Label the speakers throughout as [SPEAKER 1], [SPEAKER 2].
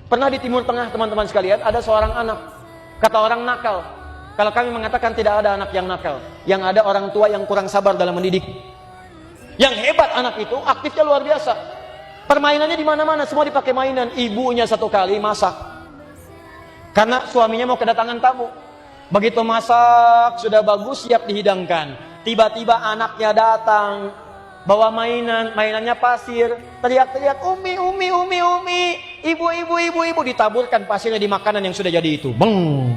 [SPEAKER 1] Pernah di Timur Tengah teman-teman sekalian, ada seorang anak. Kata orang nakal. Kalau kami mengatakan tidak ada anak yang nakal. Yang ada orang tua yang kurang sabar dalam mendidik. Yang hebat anak itu, aktifnya luar biasa. Permainannya di mana-mana, semua dipakai mainan. Ibunya satu kali masak. Karena suaminya mau kedatangan tamu. Begitu masak, sudah bagus, siap dihidangkan. Tiba-tiba anaknya datang. Bawa mainan, mainannya pasir. Teriak-teriak, umi, umi, umi, umi. Ibu, ibu, ibu, ibu. Ditaburkan pasirnya di makanan yang sudah jadi itu. Beng.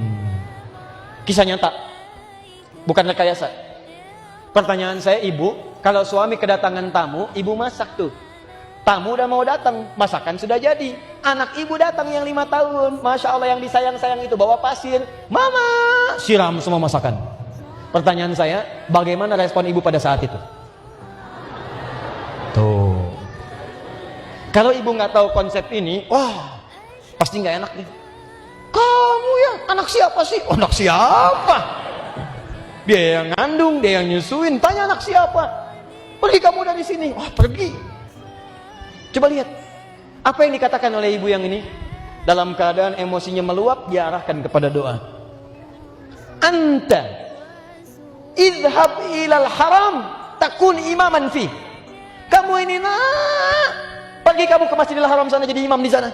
[SPEAKER 1] Kisah nyata. Bukan rekayasa. Pertanyaan saya, ibu, kalau suami kedatangan tamu, ibu masak tuh. Tamu udah mau datang, masakan sudah jadi. Anak ibu datang yang 5 tahun, Masya Allah yang disayang-sayang itu bawa pasir. Mama, siram semua masakan. Pertanyaan saya, bagaimana respon ibu pada saat itu? Tuh. Kalau ibu nggak tahu konsep ini, wah, pasti nggak enak nih. Kamu ya, anak siapa sih? Oh, anak siapa? Dia yang ngandung, dia yang nyusuin. Tanya anak siapa? Pergi kamu dari sini. Wah, pergi. Coba lihat, apa yang dikatakan oleh ibu yang ini? Dalam keadaan emosinya meluap, diarahkan kepada doa. Anta idhab ilal haram takun imaman fi. Kamu ini pergi kamu ke Masjidil Haram sana jadi imam di sana.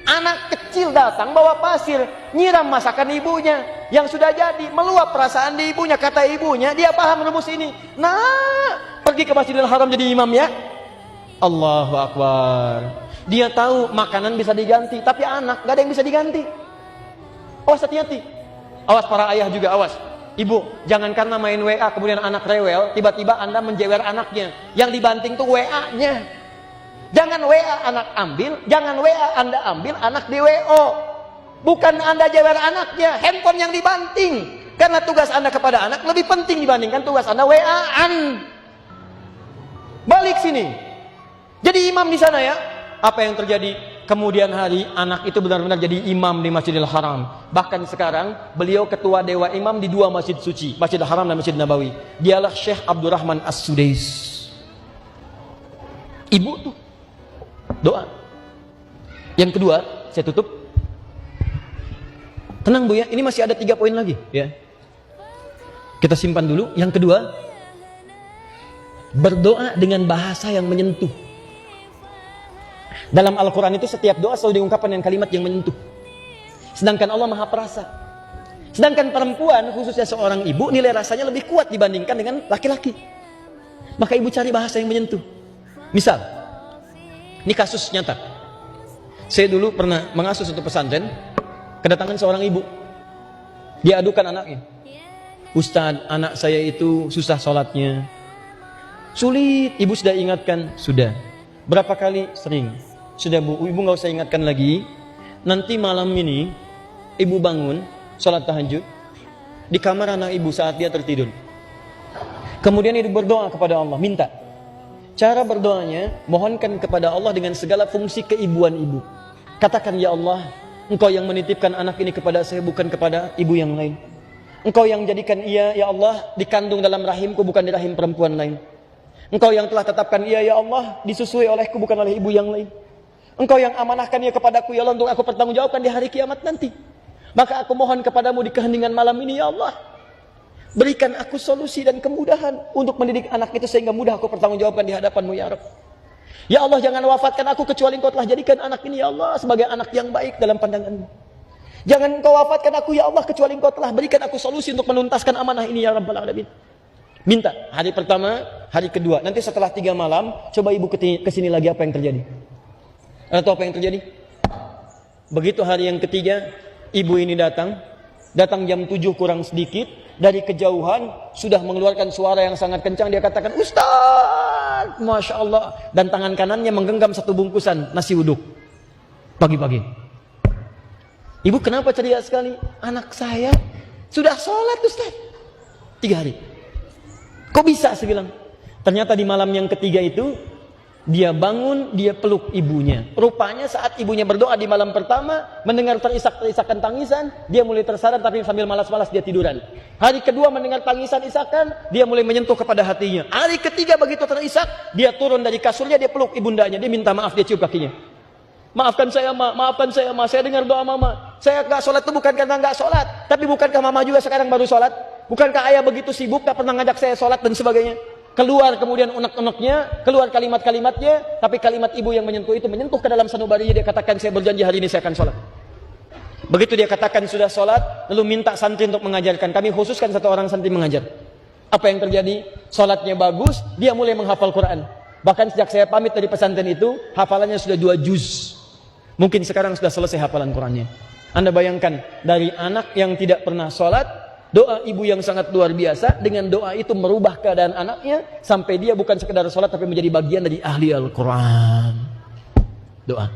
[SPEAKER 1] Anak kecil datang bawa pasir, nyiram masakan ibunya yang sudah jadi, meluap perasaan di ibunya. Kata ibunya, dia paham rumus ini. Pergi ke Masjidil Haram jadi imam ya. Allahu Akbar. Dia tahu makanan bisa diganti, tapi anak gak ada yang bisa diganti. Awas, hati-hati. Awas para ayah juga, awas. Ibu, jangan karena main WA kemudian anak rewel, tiba-tiba Anda menjewer anaknya. Yang dibanting tuh WA-nya. Jangan WA anak ambil, jangan WA Anda ambil, anak di WO. Bukan Anda jewer anaknya, handphone yang dibanting. Karena tugas Anda kepada anak lebih penting dibandingkan tugas Anda WA-an. Balik sini. Jadi imam di sana ya. Apa yang terjadi? Kemudian hari anak itu benar-benar jadi imam di Masjidil Haram. Bahkan sekarang beliau ketua dewa imam di 2 masjid suci, Masjidil Haram dan Masjid Nabawi. Dialah Syekh Abdurrahman As-Sudais. Ibu tuh doa. Yang kedua, saya tutup. Tenang Bu ya, ini masih ada 3 poin lagi ya. Kita simpan dulu. Yang kedua, berdoa dengan bahasa yang menyentuh. Dalam Al-Quran itu setiap doa selalu diungkapkan dengan kalimat yang menyentuh. Sedangkan Allah Maha Perasa. Sedangkan perempuan, khususnya seorang ibu, nilai rasanya lebih kuat dibandingkan dengan laki-laki. Maka ibu cari bahasa yang menyentuh. Misal, ini kasus nyata. Saya dulu pernah mengasuh satu pesantren, kedatangan seorang ibu. Dia adukan anaknya. Ustadz, anak saya itu susah sholatnya. Sulit, ibu sudah ingatkan. Sudah. Berapa kali? Sering. Sudah Bu, ibu nggak usah ingatkan lagi. Nanti malam ini ibu bangun sholat tahajud di kamar anak ibu saat dia tertidur. Kemudian ibu berdoa kepada Allah, minta. Cara berdoanya, mohonkan kepada Allah dengan segala fungsi keibuan ibu. Katakan, ya Allah, Engkau yang menitipkan anak ini kepada saya, bukan kepada ibu yang lain. Engkau yang jadikan ia, ya Allah, dikandung dalam rahimku, bukan di rahim perempuan lain. Engkau yang telah tetapkan ia, ya Allah, disusui olehku, bukan oleh ibu yang lain. Engkau yang amanahkan ia kepadaku, ya Allah, untuk aku pertanggungjawabkan di hari kiamat nanti. Maka aku mohon kepadamu di keheningan malam ini, ya Allah, berikan aku solusi dan kemudahan untuk mendidik anak itu sehingga mudah aku pertanggungjawabkan di hadapanmu, ya Rabb. Ya Allah, jangan wafatkan aku kecuali Engkau telah jadikan anak ini, ya Allah, sebagai anak yang baik dalam pandanganmu. Jangan Engkau wafatkan aku, ya Allah, kecuali Engkau telah berikan aku solusi untuk menuntaskan amanah ini, ya Rabbal Alamin. Minta, hari pertama, hari kedua. Nanti setelah 3 malam, coba ibu kesini lagi, apa yang terjadi? Atau apa yang terjadi? Begitu hari yang ketiga, ibu ini datang jam 7 kurang sedikit. Dari kejauhan, sudah mengeluarkan suara yang sangat kencang. Dia katakan, Ustaz, Masya Allah. Dan tangan kanannya menggenggam 1 bungkusan nasi uduk. Pagi-pagi. Ibu kenapa ceria sekali? Anak saya sudah sholat Ustaz 3 hari. Kok bisa saya bilang? Ternyata di malam yang ketiga itu dia bangun, dia peluk ibunya. Rupanya saat ibunya berdoa di malam pertama, mendengar terisak-terisakan tangisan, dia mulai tersadar tapi sambil malas-malas dia tiduran. Hari kedua mendengar tangisan-isakan, dia mulai menyentuh kepada hatinya. Hari ketiga begitu terisak, dia turun dari kasurnya, dia peluk ibundanya, dia minta maaf, dia cium kakinya. Maafkan saya, Ma. Maafkan saya, Ma. Saya dengar doa Mama. Saya nggak sholat itu bukan karena nggak sholat. Tapi bukankah Mama juga sekarang baru sholat? Bukankah ayah begitu sibuk, tak pernah ngajak saya sholat dan sebagainya? Keluar kemudian unek-uneknya, keluar kalimat-kalimatnya. Tapi kalimat ibu yang menyentuh itu menyentuh ke dalam sanubarinya. Dia katakan, saya berjanji hari ini saya akan sholat. Begitu dia katakan sudah sholat, lalu minta santri untuk mengajarkan. Kami khususkan satu orang santri mengajar. Apa yang terjadi? Sholatnya bagus, dia mulai menghafal Quran. Bahkan sejak saya pamit dari pesantren itu, hafalannya sudah 2 juz. Mungkin sekarang sudah selesai hafalan Qurannya. Anda bayangkan, dari anak yang tidak pernah sholat, doa ibu yang sangat luar biasa, dengan doa itu merubah keadaan anaknya, sampai dia bukan sekedar sholat, tapi menjadi bagian dari ahli Al-Quran. Doa.